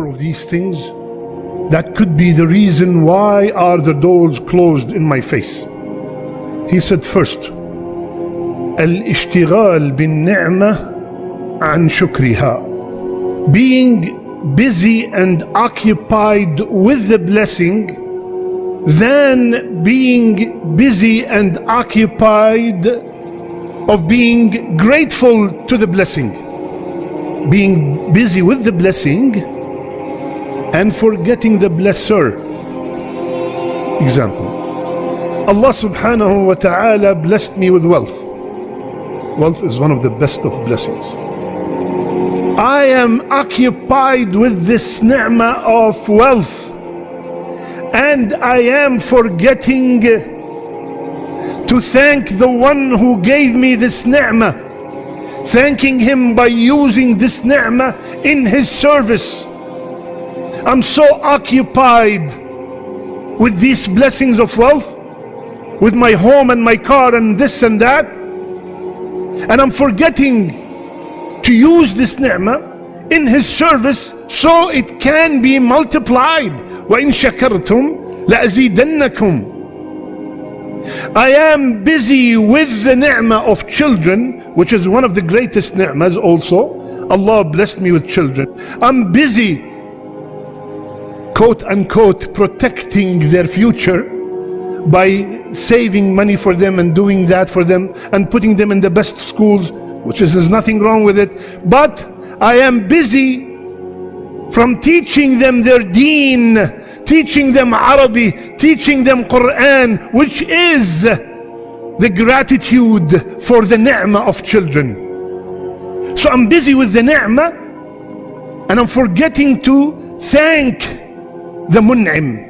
of these things that could be the reason why are the doors closed in my face. He said, first, al-ishtighal bin-ni'mah an shukriha. Being busy and occupied with the blessing than being busy and occupied of being grateful to the blessing. Being busy with the blessing and forgetting the blesser. Example, Allah subhanahu wa ta'ala blessed me with wealth. Wealth is one of the best of blessings. I am occupied with this ni'mah of wealth, and I am forgetting to thank the one who gave me this ni'mah, thanking him by using this ni'mah in his service. I'm so occupied with these blessings of wealth, with my home and my car and this and that, and I'm forgetting to use this ni'mah in his service so it can be multiplied. وَإِن شَكَرْتُمْ لَأَزِيدَنَّكُمْ. I am busy with the ni'mah of children, which is one of the greatest ni'mahs also. Allah blessed me with children. I'm busy, quote unquote, protecting their future by saving money for them and doing that for them and putting them in the best schools, which is, there's nothing wrong with it. But I am busy from teaching them their deen, teaching them Arabic, teaching them Quran, which is the gratitude for the ni'mah of children. So I'm busy with the ni'mah and I'm forgetting to thank the mun'im.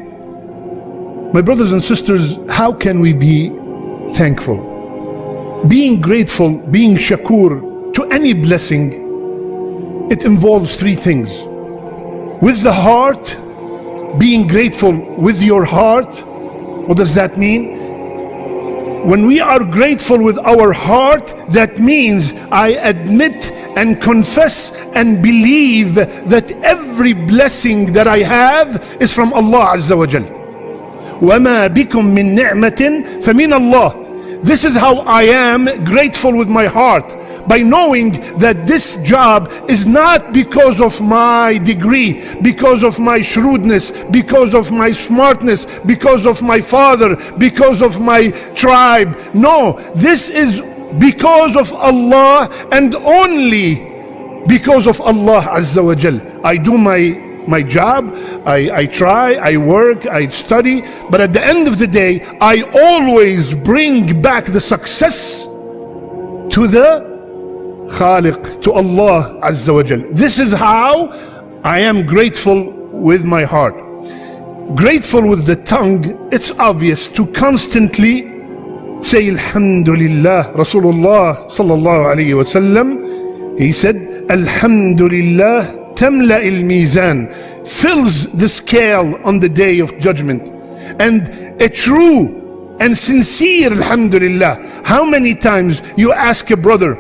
My brothers and sisters, how can we be thankful? Being grateful, being shakur to any blessing, it involves three things. With the heart, being grateful with your heart. What does that mean? When we are grateful with our heart, that means I admit and confess and believe that every blessing that I have is from Allah Azza wa Jal. وَمَا بِكُم مِّن نِعْمَةٍ فَمِنَ اللَّهِ. This is how I am grateful with my heart, by knowing that this job is not because of my degree, because of my shrewdness, because of my smartness, because of my father, because of my tribe. No, this is because of Allah and only because of Allah Azza wa Jal. I do my job, I try, I work, I study, but at the end of the day, I always bring back the success to the Khaliq, to Allah Azza wa Jal. This is how I am grateful with my heart. Grateful with the tongue, it's obvious to constantly say Alhamdulillah. Rasulullah sallallahu alayhi wa sallam, he said, Alhamdulillah tamla il-mizan, fills the scale on the day of judgment. And a true and sincere Alhamdulillah. How many times you ask a brother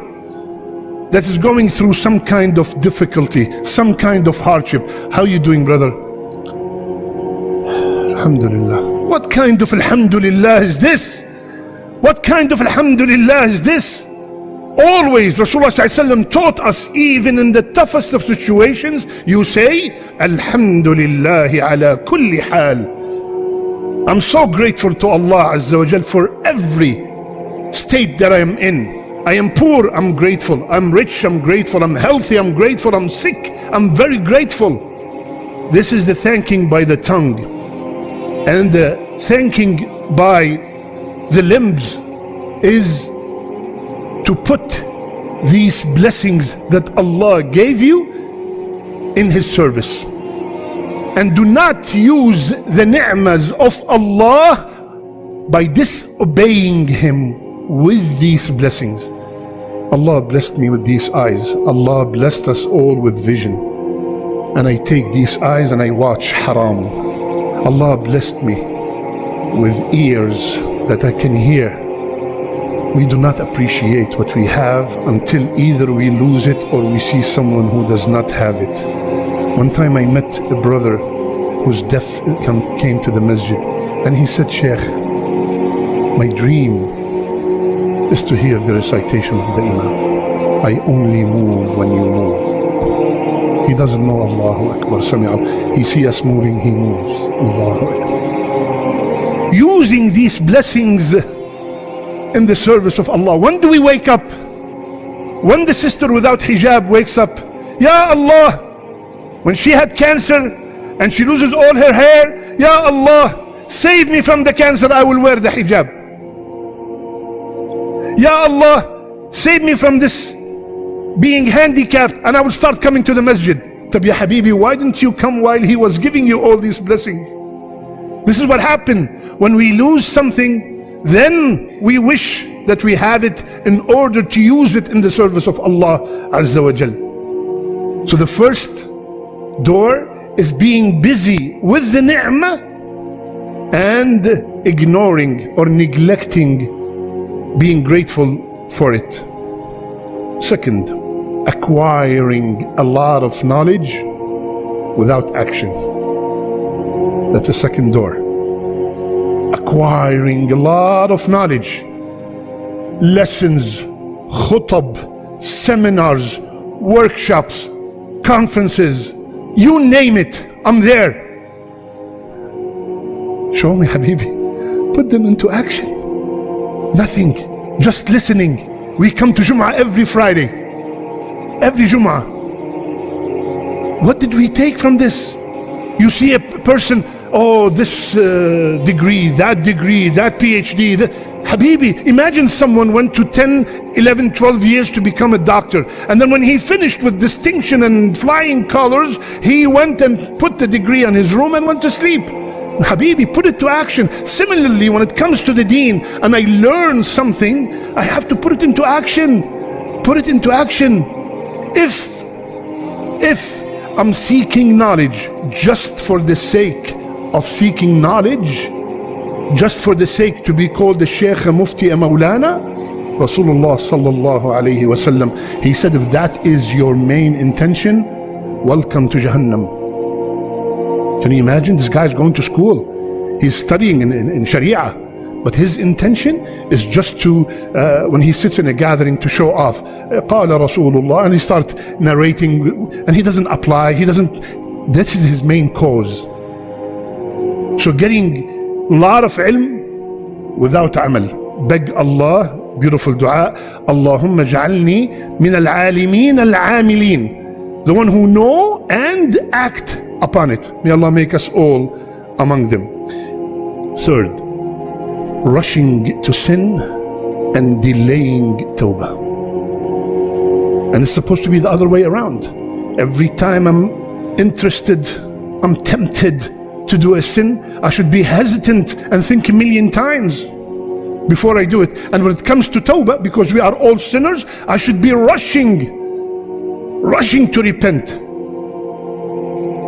that is going through some kind of difficulty, some kind of hardship, how you doing, brother? Alhamdulillah. What kind of Alhamdulillah is this? What kind of Alhamdulillah is this? Always Rasulullah ﷺ taught us, even in the toughest of situations, you say Alhamdulillah ala kulli hal. I'm so grateful to Allah Azza wa Jal for every state that I am in. I am poor, I'm grateful. I'm rich, I'm grateful. I'm healthy, I'm grateful. I'm sick, I'm very grateful. This is the thanking by the tongue. And the thanking by the limbs is to put these blessings that Allah gave you in His service. And do not use the ni'mas of Allah by disobeying Him with these blessings. Allah blessed me with these eyes. Allah blessed us all with vision. And I take these eyes and I watch haram. Allah blessed me with ears that I can hear. We do not appreciate what we have until either we lose it or we see someone who does not have it. One time I met a brother who's deaf came to the masjid, and he said, Sheikh, my dream is to hear the recitation of the Imam. I only move when you move. He doesn't know Allahu Akbar, Sami'a. He sees us moving, he moves. Allahu Akbar. Using these blessings in the service of Allah. When do we wake up? When the sister without hijab wakes up, Ya Allah, when she had cancer and she loses all her hair, Ya Allah, save me from the cancer, I will wear the hijab. Ya Allah, save me from this being handicapped, and I will start coming to the masjid. Tab ya Habibi, why didn't you come while he was giving you all these blessings? This is what happened. When we lose something, then we wish that we have it in order to use it in the service of Allah Azza wa Jal. So the first door is being busy with the ni'mah and ignoring or neglecting being grateful for it. Second, acquiring a lot of knowledge without action. That's the second door. Acquiring a lot of knowledge, lessons, khutab, seminars, workshops, conferences, you name it, I'm there. Show me, Habibi. Put them into action. Nothing, just listening. We come to Jum'ah every Friday, every Jum'ah. What did we take from this? You see a person, oh, this degree, that PhD, Habibi, imagine someone went to 10, 11, 12 years to become a doctor, and then when he finished with distinction and flying colors, he went and put the degree on his room and went to sleep. Habibi, put it to action. Similarly, when it comes to the deen and I learn something, I have to put it into action. Put it into action. If I'm seeking knowledge just for the sake of seeking knowledge, just for the sake to be called the Shaykh, a Mufti, a Maulana, Rasulullah sallallahu alayhi wasallam, he said, if that is your main intention, welcome to Jahannam. Can you imagine? This guy's going to school, he's studying in Sharia, but his intention is just to, when he sits in a gathering, to show off. قال Rasulullah, and he starts narrating, and he doesn't apply, this is his main cause. So getting a lot of ilm without amal. Beg Allah, beautiful dua, Allahumma ja'alni min al-alimin al-amilin, the one who know and act upon it. May Allah make us all among them. Third, rushing to sin and delaying tawbah. And it's supposed to be the other way around. Every time I'm interested, I'm tempted to do a sin, I should be hesitant and think a million times before I do it. And when it comes to tawbah, because we are all sinners, I should be rushing to repent.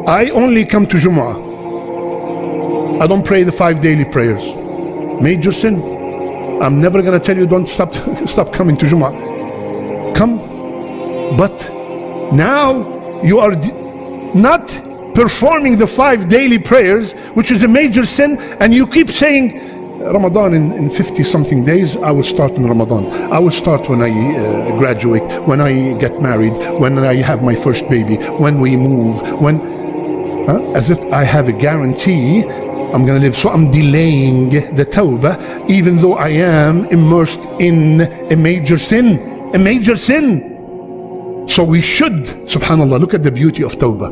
I only come to Jumu'ah. I don't pray the 5 daily prayers. Major sin. I'm never gonna tell you don't stop coming to Jumu'ah. Come. But now you are not performing the 5 daily prayers, which is a major sin, and you keep saying, Ramadan in 50 something days, I will start in Ramadan. I will start when I graduate, when I get married, when I have my first baby, when we move, as if I have a guarantee I'm gonna live. So I'm delaying the tawbah, even though I am immersed in a major sin. So we should, subhanallah, look at the beauty of tawbah.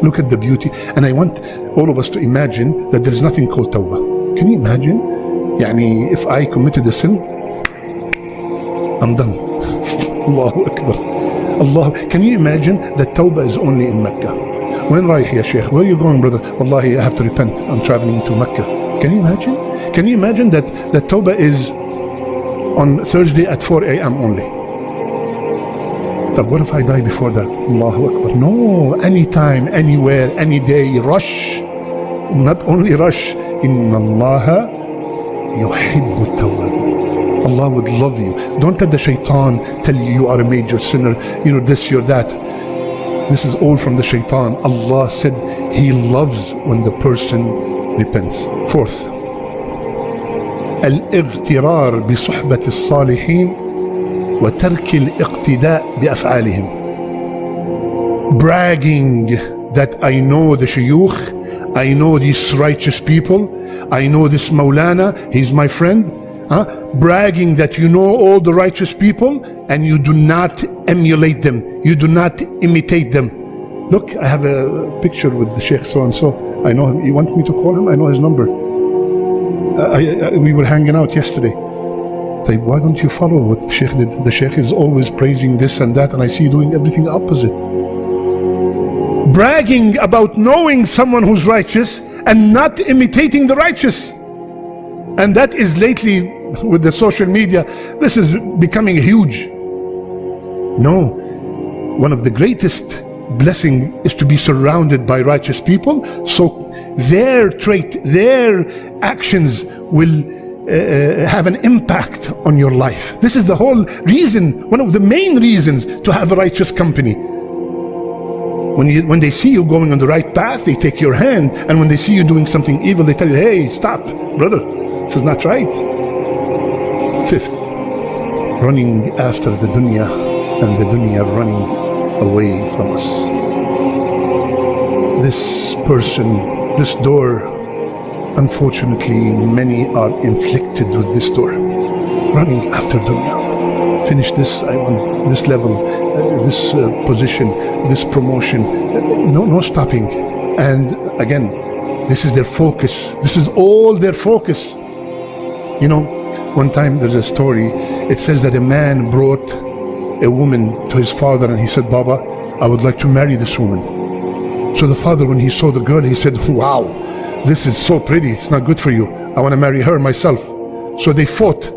Look at the beauty. And I want all of us to imagine that there is nothing called tawbah. Can you imagine? Yani, if I committed a sin, I'm done. Allahu Akbar. Allah. Can you imagine that tawbah is only in Mecca? When رايح يا Sheikh? Where are you going, brother? Wallahi, I have to repent. I'm traveling to Mecca. Can you imagine? Can you imagine that tawbah is on Thursday at 4 a.m. only? But what if I die before that? Allahu Akbar. No, anytime, anywhere, any day, rush. Not only rush, Inna Allah yuhibbu tawwabin. Allah would love you. Don't let the shaitan tell you you are a major sinner, you're this, you're that. This is all from the shaitan. Allah said He loves when the person repents. Fourth, الاغترار بصحبة الصالحين وترك الاقتداء بأفعالهم. Bragging that I know the shuyukh, I know these righteous people, I know this Maulana, he's my friend. Bragging that you know all the righteous people and you do not emulate them, you do not imitate them. Look, I have a picture with the Sheikh so and so. I know him. You want me to call him? I know his number. We were hanging out yesterday. Say, why don't you follow what the Sheikh did? The Sheikh is always praising this and that, and I see you doing everything opposite. Bragging about knowing someone who's righteous and not imitating the righteous. And that is lately with the social media, this is becoming huge. No, one of the greatest blessing is to be surrounded by righteous people, so their trait, their actions will have an impact on your life. This is the whole reason, one of the main reasons to have a righteous company. When they see you going on the right path, they take your hand, and when they see you doing something evil, they tell you, hey, stop, brother, this is not right. Fifth, running after the dunya and the dunya running away from us. This person, this door, unfortunately many are inflicted with this door. Running after dunya. Finish this, I want this level, this position, this promotion. No stopping. And again, this is their focus. This is all their focus. You know, one time there's a story, it says that a man brought a woman to his father and he said, Baba, I would like to marry this woman. So the father, when he saw the girl, he said, wow, this is so pretty, it's not good for you. I want to marry her myself. So they fought,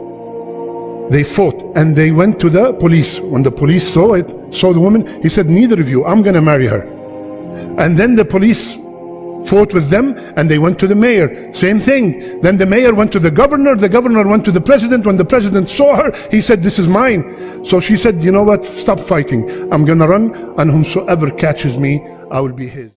and they went to the police. When the police saw the woman, he said, neither of you, I'm going to marry her. And then the police fought with them, and they went to the mayor, same thing. Then the mayor went to the governor went to the president. When the president saw her, he said, this is mine. So she said, you know what, stop fighting, I'm gonna run, and whomsoever catches me, I will be his.